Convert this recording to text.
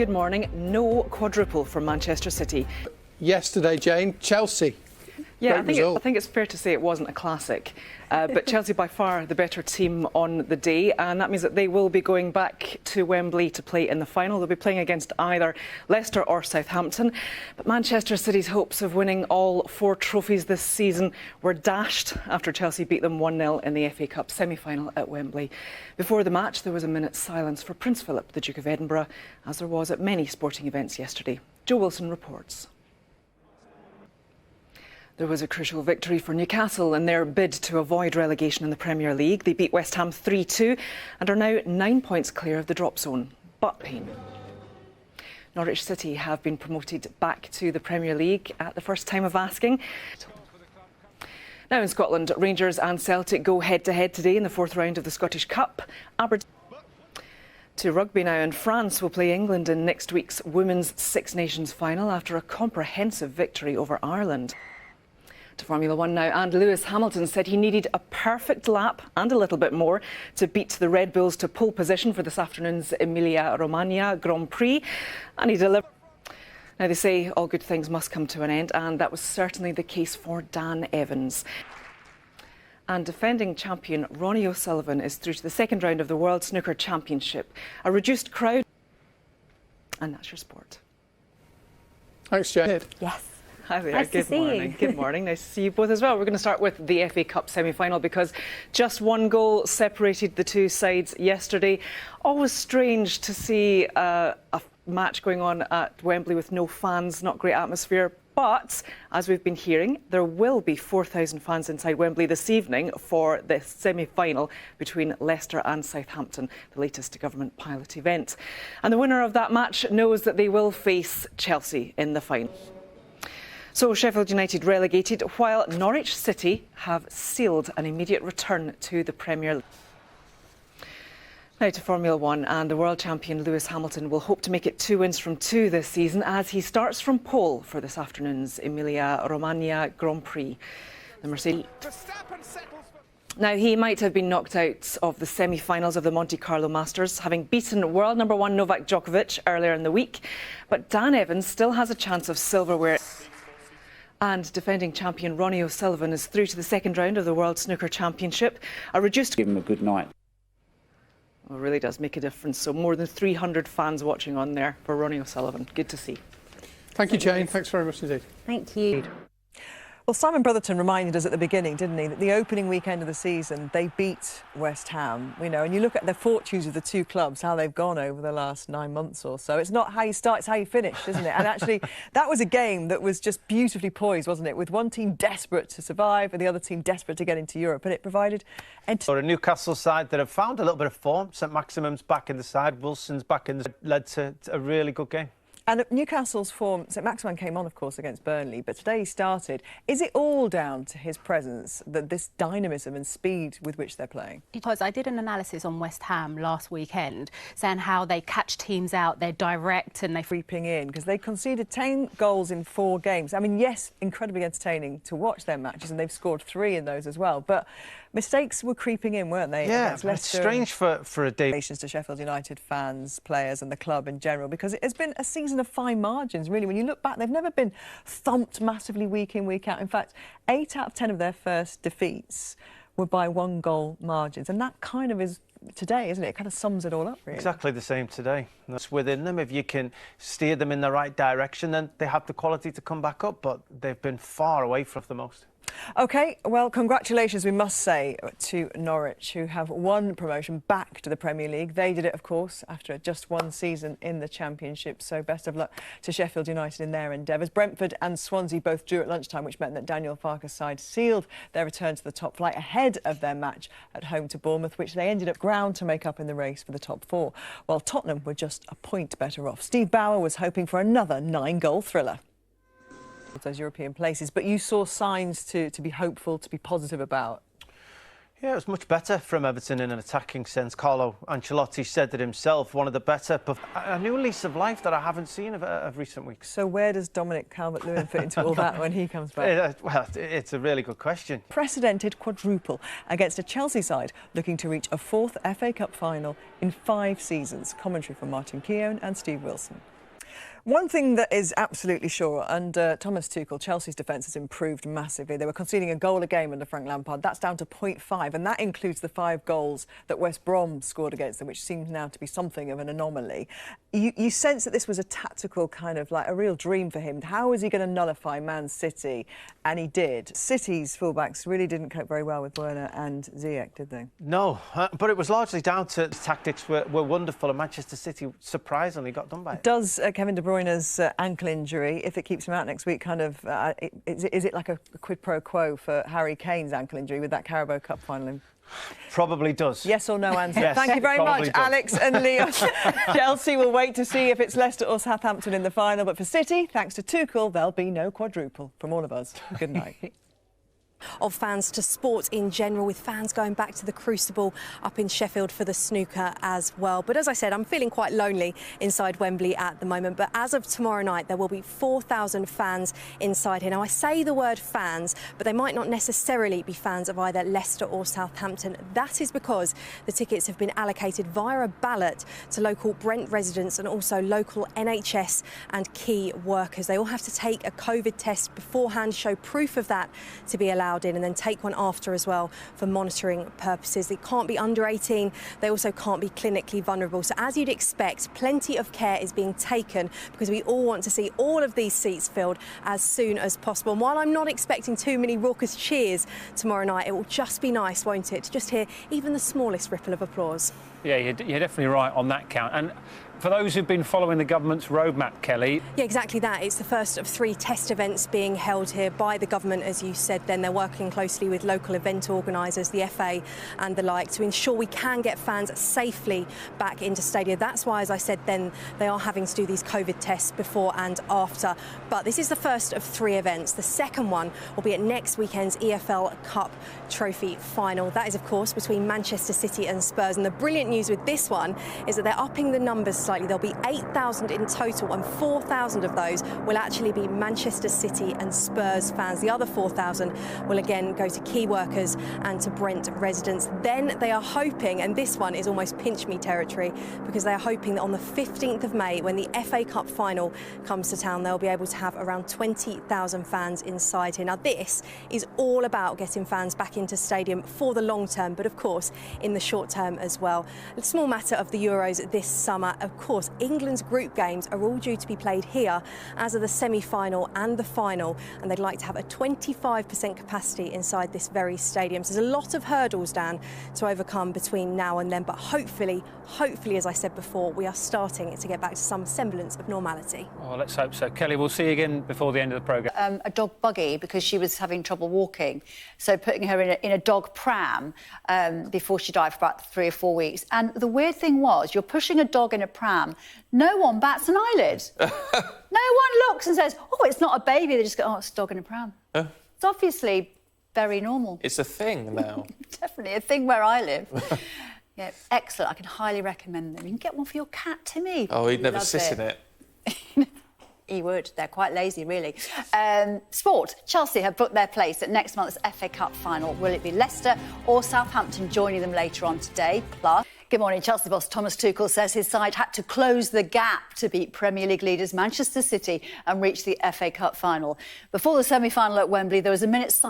good morning. No quadruple for Manchester City. Yesterday, Jane, Chelsea. Yeah, I think it's fair to say it wasn't a classic, but Chelsea by far the better team on the day, and that means that they will be going back to Wembley to play in the final. They'll be playing against either Leicester or Southampton. But Manchester City's hopes of winning all 4 trophies this season were dashed after Chelsea beat them 1-0 in the FA Cup semi-final at Wembley. Before the match, there was a minute's silence for Prince Philip, the Duke of Edinburgh, as there was at many sporting events yesterday. Joe Wilson reports. There was a crucial victory for Newcastle in their bid to avoid relegation in the Premier League. They beat West Ham 3-2 and are now 9 points clear of the drop zone. But pain. Norwich City have been promoted back to the Premier League at the first time of asking. Now in Scotland, Rangers and Celtic go head-to-head today in the 4th round of the Scottish Cup. To rugby now, and France will play England in next week's Women's Six Nations final after a comprehensive victory over Ireland. To Formula One now, and Lewis Hamilton said he needed a perfect lap and a little bit more to beat the Red Bulls to pole position for this afternoon's Emilia-Romagna Grand Prix, and he delivered. Now they say all good things must come to an end, and that was certainly the case for Dan Evans. And defending champion Ronnie O'Sullivan is through to the second round of the World Snooker Championship. A reduced crowd, and that's your sport. Thanks, Jane. Yes. Hi there, nice good morning. Good morning, nice to see you both as well. We're going to start with the FA Cup semi-final because just one goal separated the two sides yesterday. Always strange to see a match going on at Wembley with no fans, not great atmosphere. But, as we've been hearing, there will be 4,000 fans inside Wembley this evening for the semi-final between Leicester and Southampton, the latest government pilot event. And the winner of that match knows that they will face Chelsea in the final. So Sheffield United relegated, while Norwich City have sealed an immediate return to the Premier League. Now to Formula One, and the world champion Lewis Hamilton will hope to make it 2 wins from 2 this season as he starts from pole for this afternoon's Emilia-Romagna Grand Prix. The Mercedes. Now, he might have been knocked out of the semi-finals of the Monte Carlo Masters, having beaten world number 1 Novak Djokovic earlier in the week. But Dan Evans still has a chance of silverware. And defending champion Ronnie O'Sullivan is through to the second round of the World Snooker Championship. A reduced... Give him a good night. Well, it really does make a difference. So more than 300 fans watching on there for Ronnie O'Sullivan. Good to see. Thank you, Jane. Thanks very much indeed. Thank you. Well, Simon Brotherton reminded us at the beginning, didn't he, that the opening weekend of the season, they beat West Ham, you know, and you look at the fortunes of the two clubs, how they've gone over the last 9 months or so. It's not how you start, it's how you finish, isn't it? And actually, that was a game that was just beautifully poised, wasn't it? With one team desperate to survive and the other team desperate to get into Europe, and it provided... Or a Newcastle side that have found a little bit of form. St Maximum's back in the side, Wilson's back in the side, led to a really good game. And Newcastle's form, St Maximin came on, of course, against Burnley, but today he started. Is it all down to his presence, this dynamism and speed with which they're playing? Because I did an analysis on West Ham last weekend, saying how they catch teams out, they're direct and they... Creeping in, because they conceded 10 goals in 4 games. I mean, yes, incredibly entertaining to watch their matches, and they've scored 3 in those as well, but mistakes were creeping in, weren't they? Yeah, it's strange for a day. Congratulations to Sheffield United fans, players and the club in general, because it has been a season of fine margins, really. When you look back, they've never been thumped massively week in, week out. In fact, 8 out of 10 of their first defeats were by 1-goal margins, and that kind of is today, isn't it? It kind of sums it all up, really. Exactly the same today. That's within them. If you can steer them in the right direction, then they have the quality to come back up, but they've been far away from the most. OK, well, congratulations, we must say, to Norwich, who have won promotion back to the Premier League. They did it, of course, after just 1 season in the Championship, so best of luck to Sheffield United in their endeavours. Brentford and Swansea both drew at lunchtime, which meant that Daniel Farke's side sealed their return to the top flight ahead of their match at home to Bournemouth, which they ended up ground to make up in the race for the top 4, while Tottenham were just a point better off. Steve Bauer was hoping for another 9-goal thriller. Those European places, but you saw signs to be hopeful, to be positive about. Yeah, it was much better from Everton in an attacking sense. Carlo Ancelotti said it himself, one of the better. A new lease of life that I haven't seen of recent weeks. So where does Dominic Calvert-Lewin fit into all that when he comes back? Well, it's a really good question. Precedented quadruple against a Chelsea side looking to reach a fourth FA Cup final in 5 seasons. Commentary from Martin Keown and Steve Wilson. One thing that is absolutely sure, under Thomas Tuchel, Chelsea's defence has improved massively. They were conceding a goal a game under Frank Lampard. That's down to 0.5, and that includes the 5 goals that West Brom scored against them, which seems now to be something of an anomaly. You sense that this was a tactical kind of like a real dream for him. How is he going to nullify Man City? And he did. City's fullbacks really didn't cope very well with Werner and Ziyech, did they? No, but it was largely down to the tactics were wonderful, and Manchester City surprisingly got done by it. Does Kevin De Bruyne's ankle injury, if it keeps him out next week, kind of is it like a quid pro quo for Harry Kane's ankle injury with that Carabao Cup final? Probably does. Yes or no answer. Yes, Thank you very much, does. Alex and Leon. Chelsea will wait to see if it's Leicester or Southampton in the final, but for City, thanks to Tuchel, there'll be no quadruple. From all of us, good night. Of fans to sport in general, with fans going back to the Crucible up in Sheffield for the snooker as well. But as I said, I'm feeling quite lonely inside Wembley at the moment. But as of tomorrow night, there will be 4,000 fans inside here. Now, I say the word fans, but they might not necessarily be fans of either Leicester or Southampton. That is because the tickets have been allocated via a ballot to local Brent residents and also local NHS and key workers. They all have to take a COVID test beforehand, show proof of that to be allowed in, and then take one after as well for monitoring purposes. They can't be under 18. They also can't be clinically vulnerable. So as you'd expect, plenty of care is being taken because we all want to see all of these seats filled as soon as possible. And while I'm not expecting too many raucous cheers tomorrow night, it will just be nice, won't it, to just hear even the smallest ripple of applause. Yeah, you're definitely right on that count. And for those who've been following the government's roadmap, Kelly... Yeah, exactly that. It's the first of 3 test events being held here by the government, as you said. Then they're working closely with local event organisers, the FA and the like, to ensure we can get fans safely back into stadia. That's why, as I said, then they are having to do these COVID tests before and after. But this is the first of 3 events. The second one will be at next weekend's EFL Cup Trophy final. That is, of course, between Manchester City and Spurs. And the brilliant news with this one is that they're upping the numbers slightly. There'll be 8,000 in total, and 4,000 of those will actually be Manchester City and Spurs fans. The other 4,000 will again go to key workers and to Brent residents. Then they are hoping, and this one is almost pinch me territory, because they are hoping that on the 15th of May, when the FA Cup final comes to town, they'll be able to have around 20,000 fans inside here. Now, this is all about getting fans back into stadium for the long term, but of course in the short term as well. A small matter of the Euros this summer. Of course, England's group games are all due to be played here, as are the semi-final and the final, and they'd like to have a 25% capacity inside this very stadium. So there's a lot of hurdles, Dan, to overcome between now and then, but hopefully, as I said before, we are starting to get back to some semblance of normality. Oh, let's hope so. Kelly, we'll see you again before the end of the programme. A dog buggy because she was having trouble walking, so putting her in a dog pram before she died for about 3 or 4 weeks. And the weird thing was, you're pushing a dog in a pram, no one bats an eyelid. No one looks and says, oh, it's not a baby. They just go, oh, it's a dog in a pram. It's obviously very normal. It's a thing now. Definitely a thing where I live. Yeah, excellent. I can highly recommend them. You can get one for your cat, Timmy. Oh, he'd never sit in it. He would. They're quite lazy, really. Sport. Chelsea have booked their place at next month's FA Cup final. Will it be Leicester or Southampton joining them later on today? Plus... Good morning. Chelsea boss Thomas Tuchel says his side had to close the gap to beat Premier League leaders Manchester City and reach the FA Cup final. Before the semi-final at Wembley, there was a minute's silence